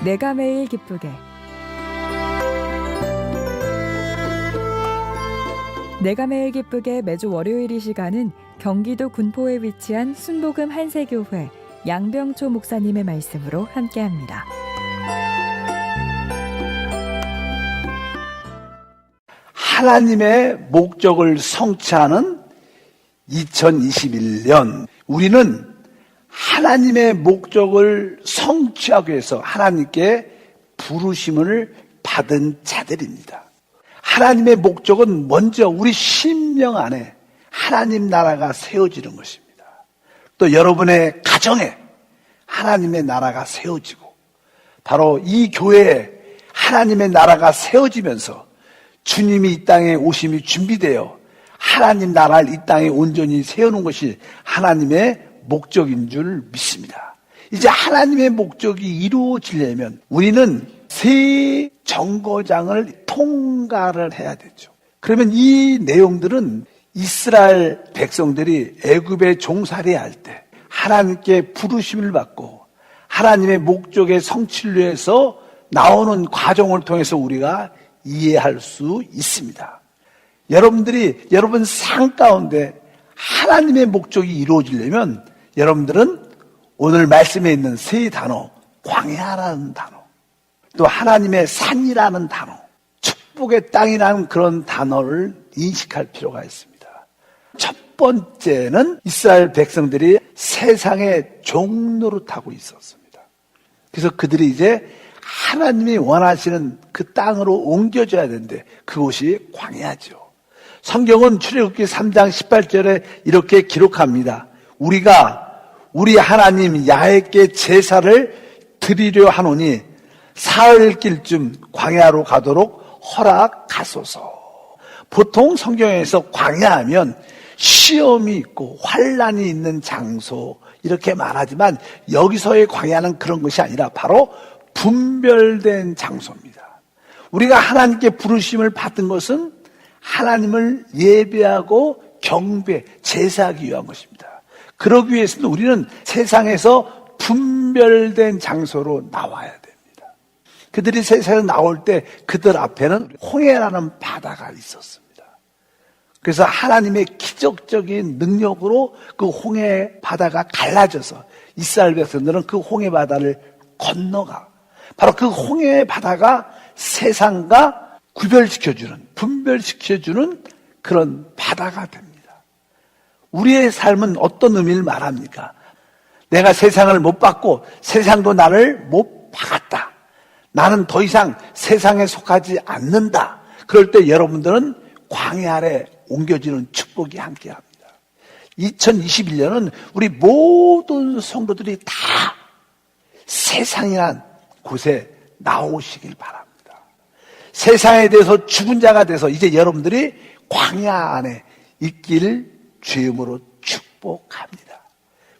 내가 매일 기쁘게. 내가 매일 기쁘게 매주 월요일 이 시간은 경기도 군포에 위치한 순복음 한세교회 양병초 목사님의 말씀으로 함께합니다. 하나님의 목적을 성취하는 2021년, 우리는 하나님의 목적을 성취하기 위해서 하나님께 부르심을 받은 자들입니다. 하나님의 목적은 먼저 우리 심령 안에 하나님 나라가 세워지는 것입니다. 또 여러분의 가정에 하나님의 나라가 세워지고, 바로 이 교회에 하나님의 나라가 세워지면서 주님이 이 땅에 오심이 준비되어 하나님 나라를 이 땅에 온전히 세우는 것이 하나님의 목적인 줄 믿습니다. 이제 하나님의 목적이 이루어지려면 우리는 세 정거장을 통과를 해야 되죠. 그러면 이 내용들은 이스라엘 백성들이 애굽에 종살이할 때 하나님께 부르심을 받고 하나님의 목적의 성취를 위해서 나오는 과정을 통해서 우리가 이해할 수 있습니다. 여러분 삶 가운데 하나님의 목적이 이루어지려면 여러분들은 오늘 말씀에 있는 세 단어, 광야라는 단어, 또 하나님의 산이라는 단어, 축복의 땅이라는 그런 단어를 인식할 필요가 있습니다. 첫 번째는 이스라엘 백성들이 세상의 종노릇하고 있었습니다. 그래서 그들이 이제 하나님이 원하시는 그 땅으로 옮겨져야 되는데 그곳이 광야죠. 성경은 출애굽기 3장 18절에 이렇게 기록합니다. 우리가 우리 하나님 야훼께 제사를 드리려 하노니 사흘길쯤 광야로 가도록 허락하소서. 보통 성경에서 광야하면 시험이 있고 환난이 있는 장소 이렇게 말하지만 여기서의 광야는 그런 것이 아니라 바로 분별된 장소입니다. 우리가 하나님께 부르심을 받은 것은 하나님을 예배하고 경배, 제사하기 위한 것입니다. 그러기 위해서는 우리는 세상에서 분별된 장소로 나와야 됩니다. 그들이 세상에 나올 때 그들 앞에는 홍해라는 바다가 있었습니다. 그래서 하나님의 기적적인 능력으로 그 홍해 바다가 갈라져서 이스라엘 백성들은 그 홍해 바다를 건너가, 바로 그 홍해 바다가 세상과 구별시켜주는, 분별시켜주는 그런 바다가 됩니다. 우리의 삶은 어떤 의미를 말합니까? 내가 세상을 못 받고 세상도 나를 못 박았다. 나는 더 이상 세상에 속하지 않는다. 그럴 때 여러분들은 광야 아래 옮겨지는 축복이 함께합니다. 2021년은 우리 모든 성도들이 다 세상이란 곳에 나오시길 바랍니다. 세상에 대해서 죽은 자가 돼서 이제 여러분들이 광야 안에 있기를 주임으로 축복합니다.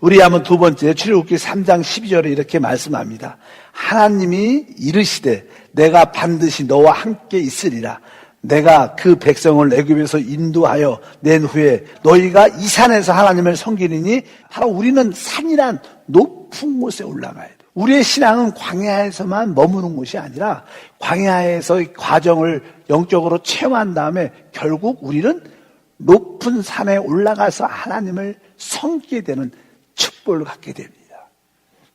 우리 한번 두 번째 출애굽기 3장 12절에 이렇게 말씀합니다. 하나님이 이르시되 내가 반드시 너와 함께 있으리라. 내가 그 백성을 애굽에서 인도하여 낸 후에 너희가 이 산에서 하나님을 섬기리니, 바로 우리는 산이란 높은 곳에 올라가야 돼. 우리의 신앙은 광야에서만 머무는 것이 아니라 광야에서의 과정을 영적으로 체험한 다음에 결국 우리는 높은 산에 올라가서 하나님을 섬기게 되는 축복을 갖게 됩니다.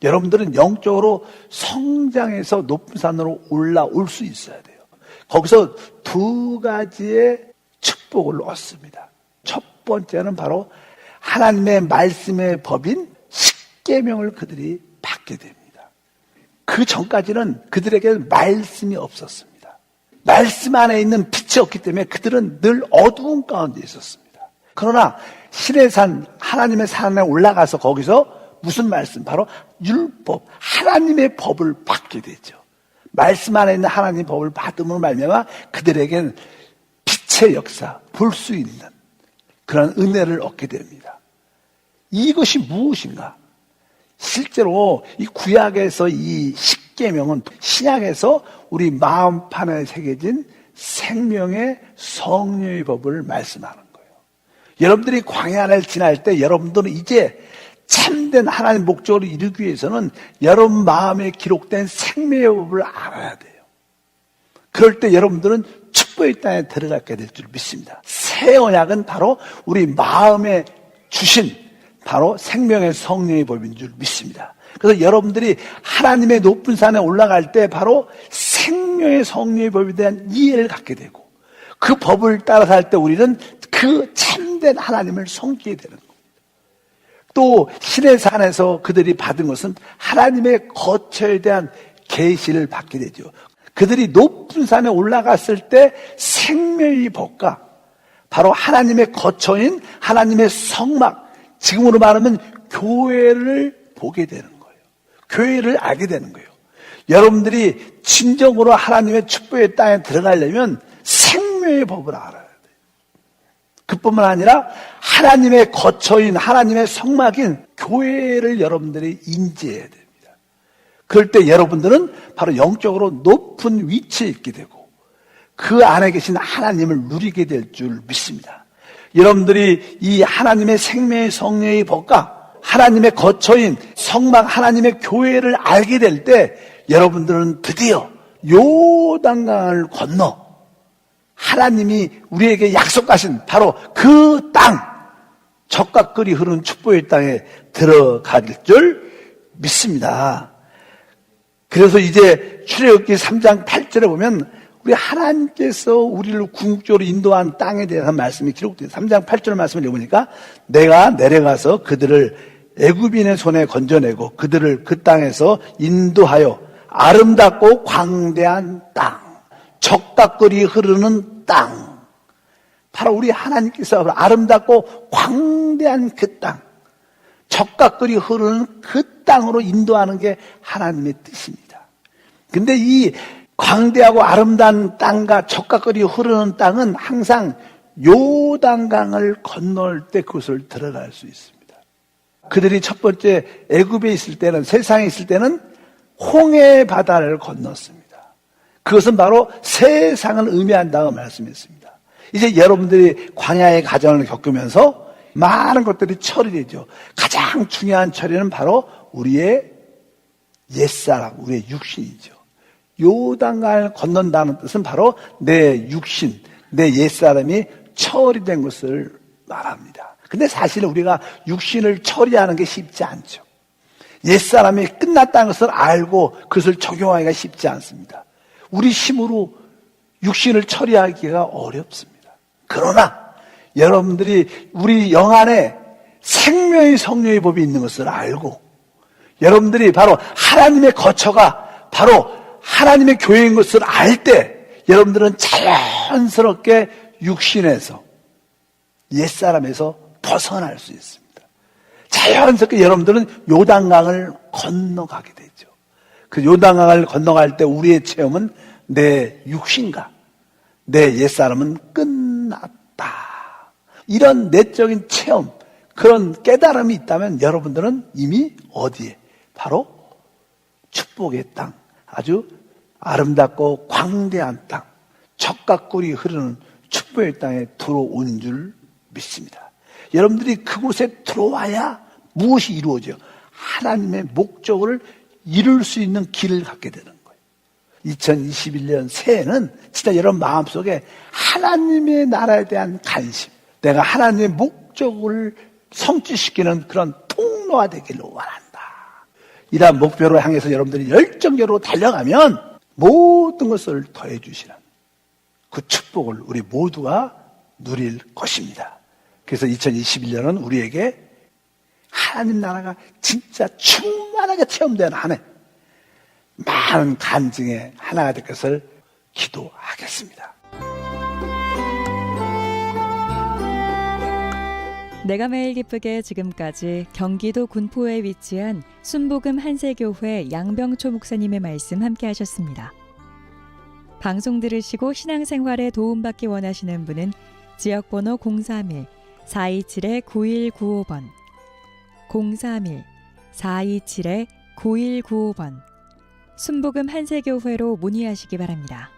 여러분들은 영적으로 성장해서 높은 산으로 올라올 수 있어야 돼요. 거기서 두 가지의 축복을 얻습니다. 첫 번째는 바로 하나님의 말씀의 법인 십계명을 그들이 받게 됩니다. 그 전까지는 그들에게 말씀이 없었습니다. 말씀 안에 있는 빛이 없기 때문에 그들은 늘 어두운 가운데 있었습니다. 그러나 신의 산, 하나님의 산에 올라가서 거기서 무슨 말씀? 바로 율법, 하나님의 법을 받게 되죠. 말씀 안에 있는 하나님의 법을 받음으로 말미암아 그들에게는 빛의 역사, 볼 수 있는 그런 은혜를 얻게 됩니다. 이것이 무엇인가? 실제로 이 구약에서 이 십계명은 신약에서 우리 마음판에 새겨진 생명의 성령의 법을 말씀하는 거예요. 여러분들이 광야를 지날 때 여러분들은 이제 참된 하나님의 목적을 이루기 위해서는 여러분 마음에 기록된 생명의 법을 알아야 돼요. 그럴 때 여러분들은 축복의 땅에 들어가게 될 줄 믿습니다. 새 언약은 바로 우리 마음에 주신 바로 생명의 성령의 법인 줄 믿습니다. 그래서 여러분들이 하나님의 높은 산에 올라갈 때 바로 생명의 성령의 법에 대한 이해를 갖게 되고 그 법을 따라서 할 때 우리는 그 참된 하나님을 섬기게 되는 겁니다. 또 신의 산에서 그들이 받은 것은 하나님의 거처에 대한 계시를 받게 되죠. 그들이 높은 산에 올라갔을 때 생명의 법과 바로 하나님의 거처인 하나님의 성막, 지금으로 말하면 교회를 보게 되는 거예요. 교회를 알게 되는 거예요. 여러분들이 진정으로 하나님의 축복의 땅에 들어가려면 생명의 법을 알아야 돼요. 그뿐만 아니라 하나님의 거처인 하나님의 성막인 교회를 여러분들이 인지해야 됩니다. 그럴 때 여러분들은 바로 영적으로 높은 위치에 있게 되고 그 안에 계신 하나님을 누리게 될 줄 믿습니다. 여러분들이 이 하나님의 생명의 성령의 법과 하나님의 거처인 성막 하나님의 교회를 알게 될 때 여러분들은 드디어 요단강을 건너 하나님이 우리에게 약속하신 바로 그 땅, 젖과 꿀이 흐르는 축복의 땅에 들어갈 줄 믿습니다. 그래서 이제 출애굽기 3장 8절에 보면 우리 하나님께서 우리를 궁극적으로 인도한 땅에 대한 말씀이 기록돼요. 3장 8절 말씀을 읽어보니까 내가 내려가서 그들을 애굽인의 손에 건져내고 그들을 그 땅에서 인도하여 아름답고 광대한 땅, 젖과 꿀이 흐르는 땅, 바로 우리 하나님께서 아름답고 광대한 그 땅, 젖과 꿀이 흐르는 그 땅으로 인도하는 게 하나님의 뜻입니다. 근데 이 광대하고 아름다운 땅과 젖과 꿀이 흐르는 땅은 항상 요단강을 건널 때 그곳을 들어갈 수 있습니다. 그들이 첫 번째 애굽에 있을 때는, 세상에 있을 때는 홍해 바다를 건넜습니다. 그것은 바로 세상을 의미한다고 말씀했습니다. 이제 여러분들이 광야의 과정을 겪으면서 많은 것들이 처리되죠. 가장 중요한 처리는 바로 우리의 옛사람, 우리의 육신이죠. 요단강을 건넌다는 뜻은 바로 내 육신, 내 옛사람이 처리된 것을 말합니다. 근데 사실 우리가 육신을 처리하는 게 쉽지 않죠. 옛사람이 끝났다는 것을 알고 그것을 적용하기가 쉽지 않습니다. 우리 힘으로 육신을 처리하기가 어렵습니다. 그러나 여러분들이 우리 영 안에 생명의 성령의 법이 있는 것을 알고 여러분들이 바로 하나님의 거처가 바로 하나님의 교회인 것을 알 때 여러분들은 자연스럽게 육신에서 옛사람에서 벗어날 수 있습니다. 자연스럽게 여러분들은 요단강을 건너가게 되죠. 그 요단강을 건너갈 때 우리의 체험은 내 육신과 내 옛사람은 끝났다. 이런 내적인 체험, 그런 깨달음이 있다면 여러분들은 이미 어디에? 바로 축복의 땅, 아주 아름답고 광대한 땅, 젖과 꿀이 흐르는 축복의 땅에 들어온 줄 믿습니다. 여러분들이 그곳에 들어와야 무엇이 이루어져요? 하나님의 목적을 이룰 수 있는 길을 갖게 되는 거예요. 2021년 새해는 진짜 여러분 마음속에 하나님의 나라에 대한 관심, 내가 하나님의 목적을 성취시키는 그런 통로가 되기를 원한다. 이러한 목표로 향해서 여러분들이 열정적으로 달려가면 모든 것을 더해 주시는 그 축복을 우리 모두가 누릴 것입니다. 그래서 2021년은 우리에게 하나님 나라가 진짜 충만하게 체험되는 한 해, 많은 간증의 하나가 될 것을 기도하겠습니다. 내가 매일 기쁘게 지금까지 경기도 군포에 위치한 순복음 한세교회 양병초 목사님의 말씀 함께 하셨습니다. 방송 들으시고 신앙생활에 도움받기 원하시는 분은 지역번호 031-427-9195번 031-427-9195번 순복음 한세교회로 문의하시기 바랍니다.